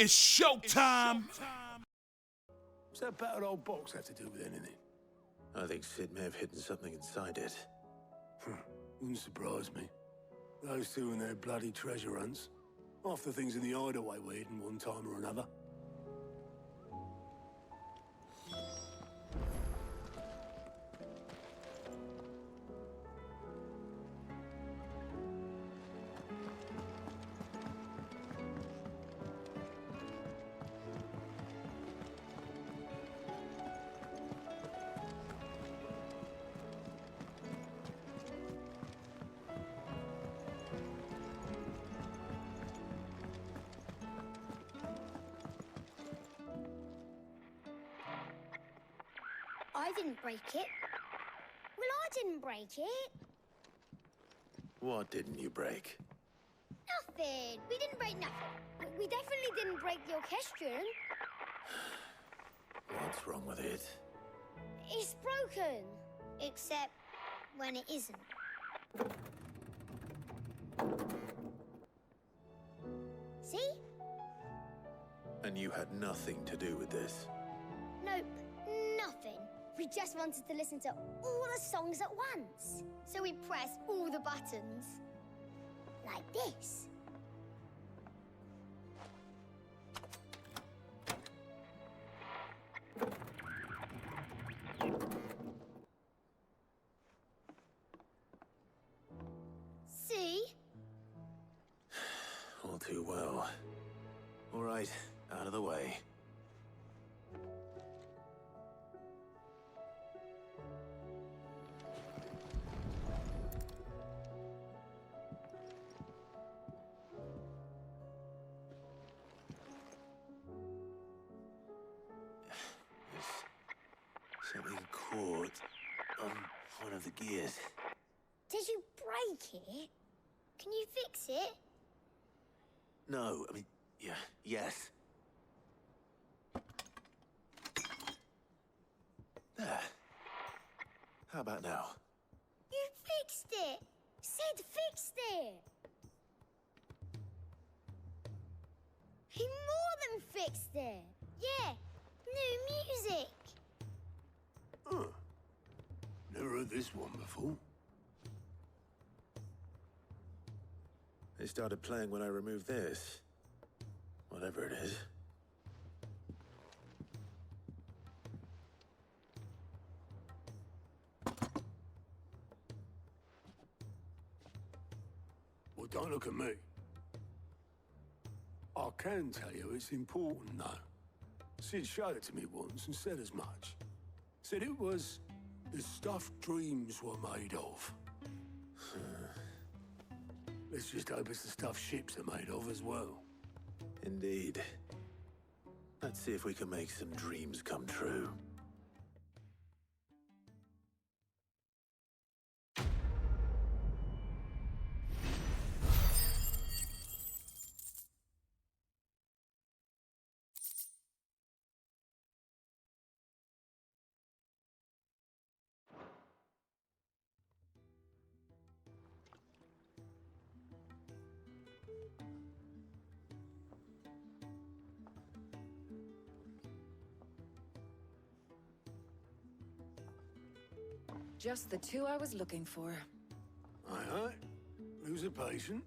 It's showtime! What's that battered old box have to do with anything? I think Sid may have hidden something inside it. Wouldn't surprise me. Those two and their bloody treasure hunts. Half the things in the hideaway were hidden one time or another. I didn't break it. Well, I didn't break it. What didn't you break? Nothing. We didn't break nothing. We definitely didn't break the orchestrion. What's wrong with it? It's broken. Except when it isn't. See? And you had nothing to do with this? Nope, nothing. We just wanted to listen to all the songs at once. So we pressed all the buttons. Like this. See? All too well. All right, out of the way. Something caught on one of the gears. Did you break it? Can you fix it? No, I mean, yeah, yes. There. How about now? You fixed it! Sid fixed it! He more than fixed it! Yeah, new music! Huh. Never heard this one before. They started playing when I removed this. Whatever it is. Well, don't look at me. I can tell you it's important, though. Sid showed it to me once and said as much. Said it was the stuff dreams were made of. Let's just hope it's the stuff ships are made of as well. Indeed. Let's see if we can make some dreams come true. Just the two I was looking for. Aye. Lose a patient?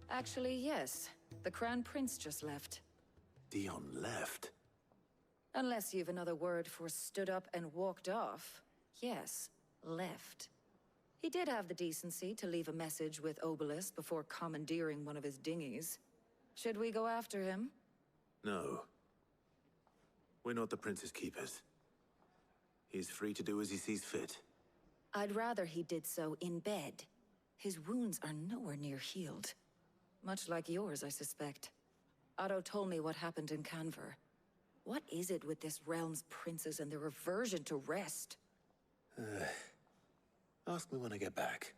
Actually, yes. The Crown Prince just left. Dion left. Unless you've another word for stood up and walked off. Yes, left. He did have the decency to leave a message with Obelisk before commandeering one of his dinghies. Should we go after him? No. We're not the Prince's keepers. He's free to do as he sees fit. I'd rather he did so in bed. His wounds are nowhere near healed. Much like yours, I suspect. Otto told me what happened in Canver. What is it with this realm's princes and their aversion to rest? Ask me when I get back.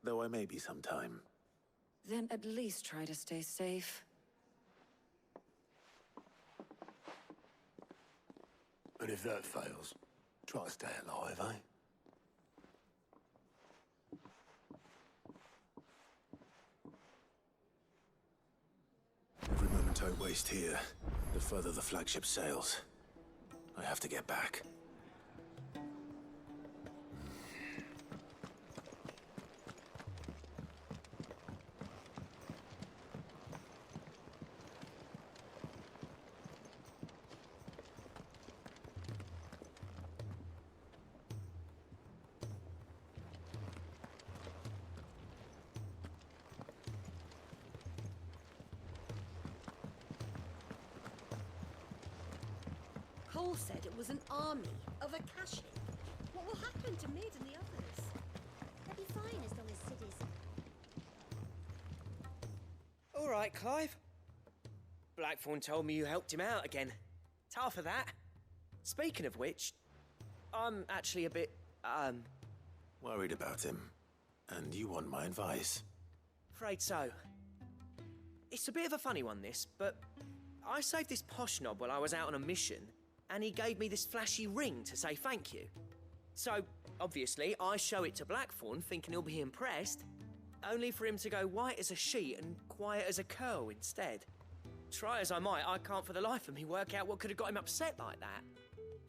Though I may be sometime. Then at least try to stay safe. And if that fails, try to stay alive, eh? Every moment Don't waste here. The further the flagship sails. I have to get back. Cole said it was an army of Akashi. What will happen to Mid and the others? They'll be fine as long as Sid is. All right, Clive. Blackthorn told me you helped him out again. Tough for that. Speaking of which, I'm actually a bit, Worried about him. And you want my advice? afraid so. It's a bit of a funny one, this, but I saved this posh knob while I was out on a mission, and he gave me this flashy ring to say thank you. So, obviously, I show it to Blackthorn, thinking he'll be impressed, only for him to go white as a sheet and quiet as a curl instead. Try as I might, I can't for the life of me work out what could have got him upset like that.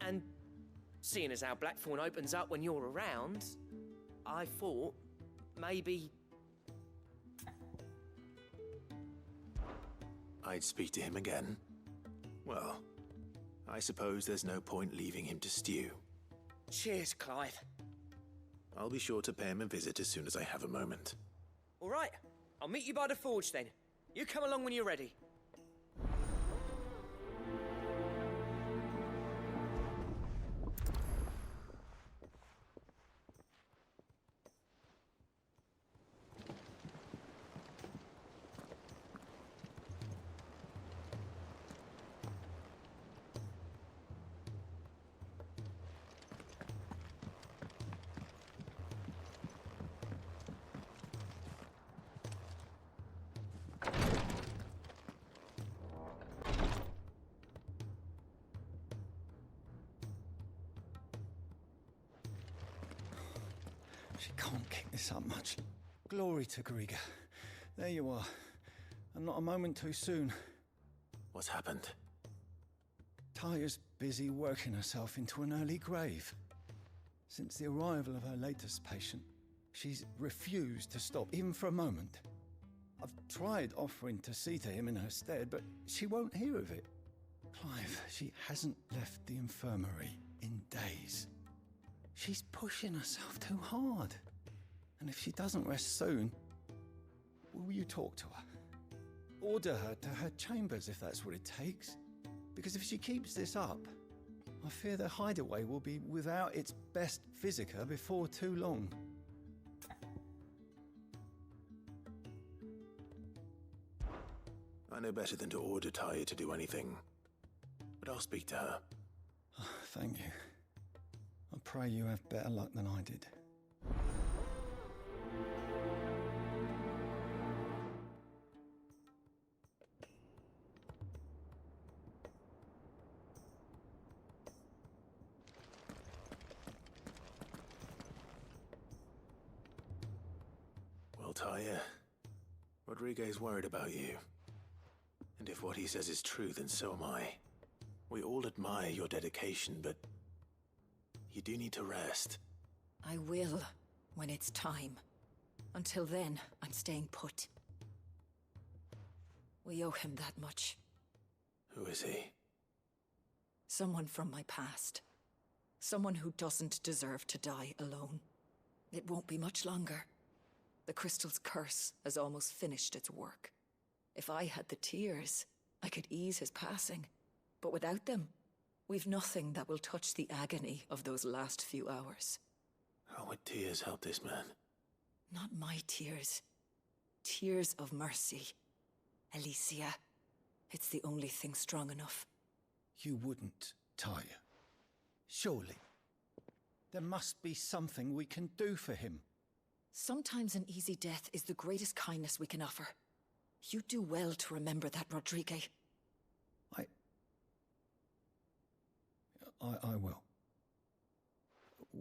And seeing as how Blackthorn opens up when you're around, I thought maybe... I'd speak to him again. Well, I suppose there's no point leaving him to stew. Cheers, Clive. I'll be sure to pay him a visit as soon as I have a moment. All right, I'll meet you by the forge then. You come along when you're ready. She can't kick this up much. Glory to Griga. There you are. And not a moment too soon. What's happened? Taya's busy working herself into an early grave. Since the arrival of her latest patient, she's refused to stop, even for a moment. I've tried offering to see to him in her stead, but she won't hear of it. Clive, she hasn't left the infirmary in days. She's pushing herself too hard. And if she doesn't rest soon, will you talk to her? Order her to her chambers if that's what it takes. Because if she keeps this up, I fear the hideaway will be without its best physica before too long. I know better than to order Taya to do anything. But I'll speak to her. Thank you. I pray you have better luck than I did. Well, Taya, Rodriguez worried about you. And if what he says is true, then so am I. We all admire your dedication, but you do need to rest. I will, when it's time. Until then, I'm staying put. We owe him that much. Who is he? Someone from my past. Someone who doesn't deserve to die alone. It won't be much longer. The crystal's curse has almost finished its work. If I had the tears, I could ease his passing. But without them, we've nothing that will touch the agony of those last few hours. How would tears help this man? Not my tears. Tears of mercy. Alicia, it's the only thing strong enough. You wouldn't, Taya. Surely. There must be something we can do for him. Sometimes an easy death is the greatest kindness we can offer. You do well to remember that, Rodrigue. I will.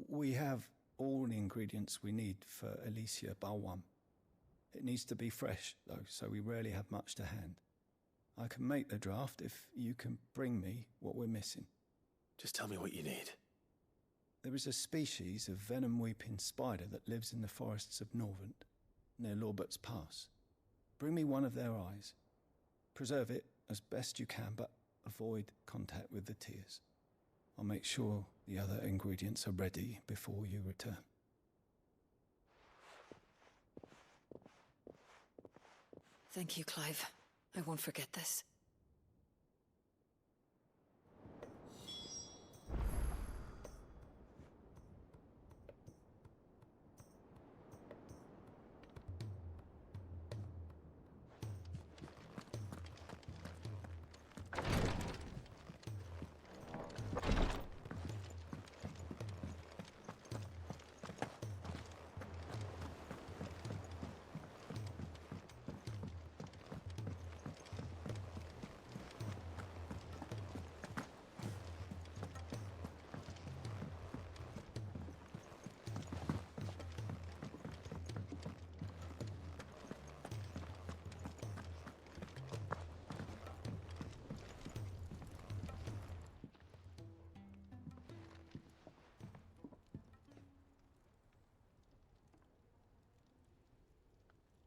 We have all the ingredients we need for Alicia Balwam. It needs to be fresh, though, so we rarely have much to hand. I can make the draft if you can bring me what we're missing. Just tell me what you need. There is a species of venom-weeping spider that lives in the forests of Norvent, near Lorbert's Pass. Bring me one of their eyes. Preserve it as best you can, but avoid contact with the tears. I'll make sure the other ingredients are ready before you return. Thank you, Clive. I won't forget this.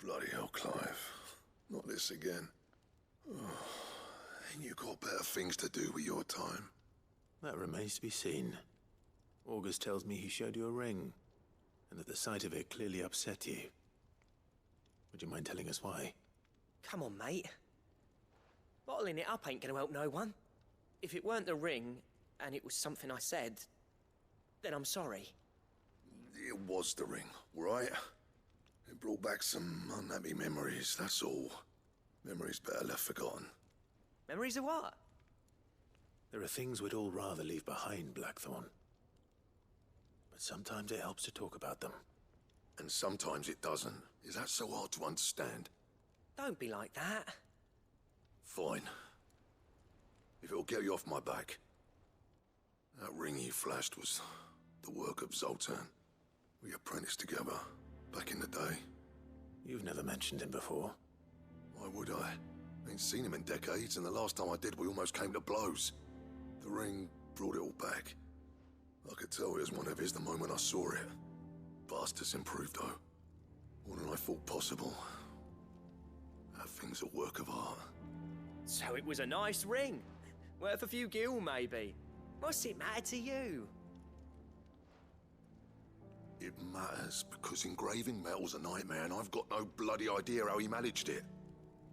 Bloody hell, Clive. Not this again. Oh, ain't you got better things to do with your time? That remains to be seen. August tells me he showed you a ring, and that the sight of it clearly upset you. Would you mind telling us why? Come on, mate. Bottling it up ain't gonna help no one. If it weren't the ring, and it was something I said, then I'm sorry. It was the ring, right? It brought back some unhappy memories, that's all. Memories better left forgotten. Memories of what? There are things we'd all rather leave behind, Blackthorn. But sometimes it helps to talk about them. And sometimes it doesn't. Is that so hard to understand? Don't be like that. Fine. If it'll get you off my back. That ring you flashed was the work of Zoltan. We apprenticed together, back in the day. You've never mentioned him before. Why would I? Ain't seen him in decades, and the last time I did, we almost came to blows. The ring brought it all back. I could tell it was one of his the moment I saw it. Bastard's improved, though. More than I thought possible. That thing's a work of art. So it was a nice ring. Worth a few gil, maybe. What's it matter to you? It matters because engraving metal's a nightmare, and I've got no bloody idea how he managed it.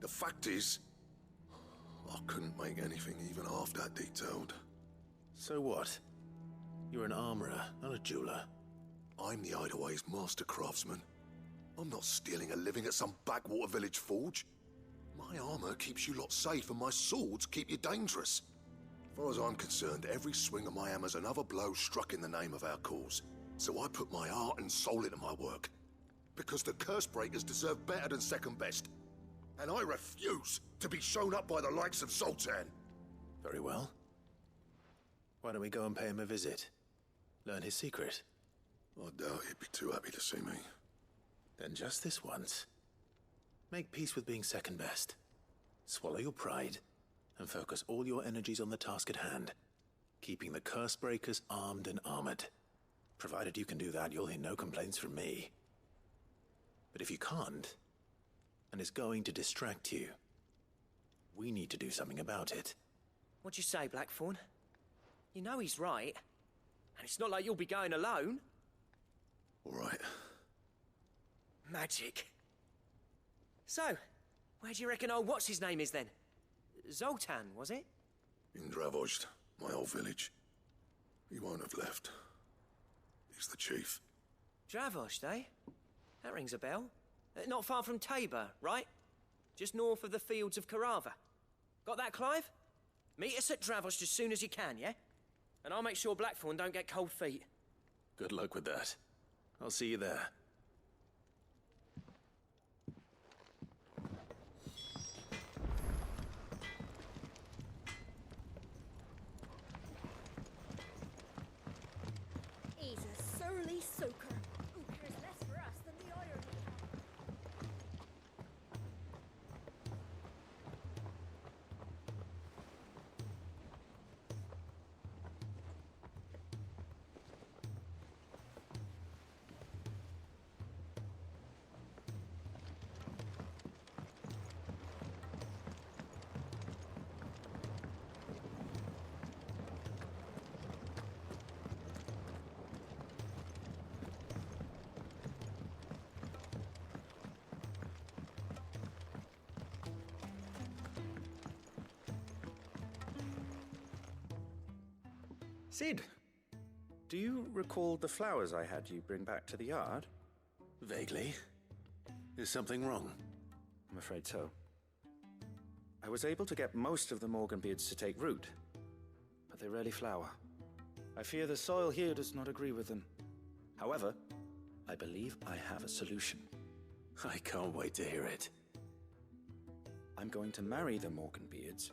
The fact is, I couldn't make anything even half that detailed. So what? You're an armorer, not a jeweler. I'm the Hideaway's master craftsman. I'm not stealing a living at some backwater village forge. My armor keeps you lot safe, and my swords keep you dangerous. As far as I'm concerned, every swing of my hammer's another blow struck in the name of our cause. So I put my heart and soul into my work. Because the curse breakers deserve better than second best. And I refuse to be shown up by the likes of Zoltan. Very well. Why don't we go and pay him a visit? Learn his secret. I doubt he'd be too happy to see me. Then just this once. Make peace with being second best. Swallow your pride, and focus all your energies on the task at hand. Keeping the curse breakers armed and armored. Provided you can do that, you'll hear no complaints from me. But if you can't, and it's going to distract you, we need to do something about it. What'd you say, Blackthorn? You know he's right. And it's not like you'll be going alone. All right. Magic. So, where do you reckon old what's-his-name is then? Zoltan, was it? In Dravozd, my old village. He won't have left. He's the chief. Dravozd, eh? That rings a bell. Not far from Tabor, right? Just north of the fields of Carava. Got that, Clive? Meet us at Dravozd as soon as you can, yeah? And I'll make sure Blackthorn don't get cold feet. Good luck with that. I'll see you there. He's a surly soaker who cares less for us than the iron we have. Sid, do you recall the flowers I had you bring back to the yard? Vaguely. Is something wrong? I'm afraid so. I was able to get most of the Morganbeards to take root, but they rarely flower. I fear the soil here does not agree with them. However, I believe I have a solution. I can't wait to hear it. I'm going to marry the Morganbeards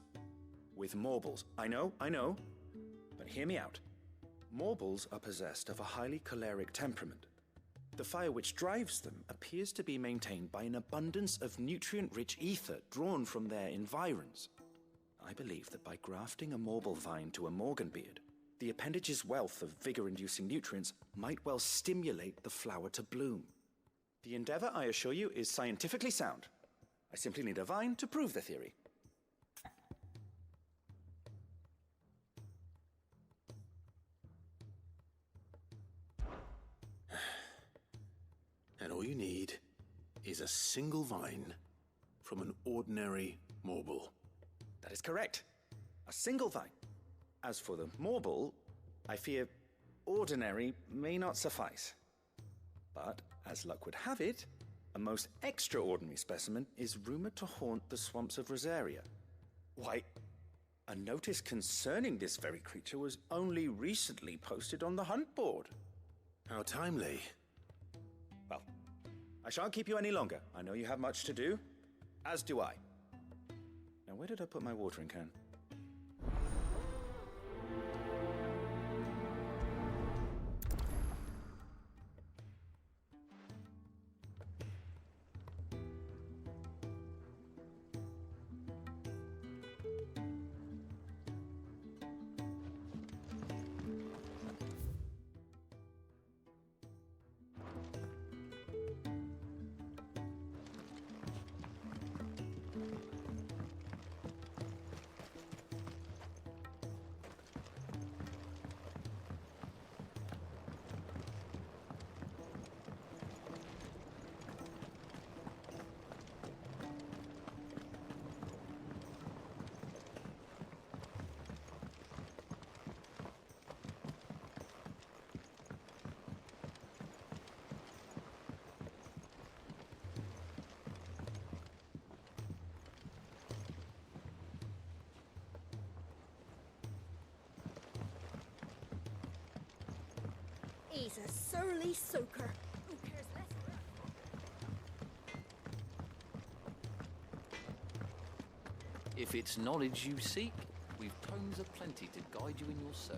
with Morbles. I know, but hear me out. Morbles are possessed of a highly choleric temperament. The fire which drives them appears to be maintained by an abundance of nutrient-rich ether drawn from their environs. I believe that by grafting a Morble vine to a Morganbeard, the appendage's wealth of vigor-inducing nutrients might well stimulate the flower to bloom. The endeavor, I assure you, is scientifically sound. I simply need a vine to prove the theory. And all you need is a single vine from an ordinary Morble. That is correct. A single vine. As for the Morble, I fear ordinary may not suffice. But, as luck would have it, a most extraordinary specimen is rumored to haunt the swamps of Rosaria. Why, a notice concerning this very creature was only recently posted on the hunt board. How timely. Well, I shan't keep you any longer. I know you have much to do, as do I. Now, where did I put my watering can? He's a surly soaker. Who cares less for her? If it's knowledge you seek, we've tomes aplenty to guide you in your search.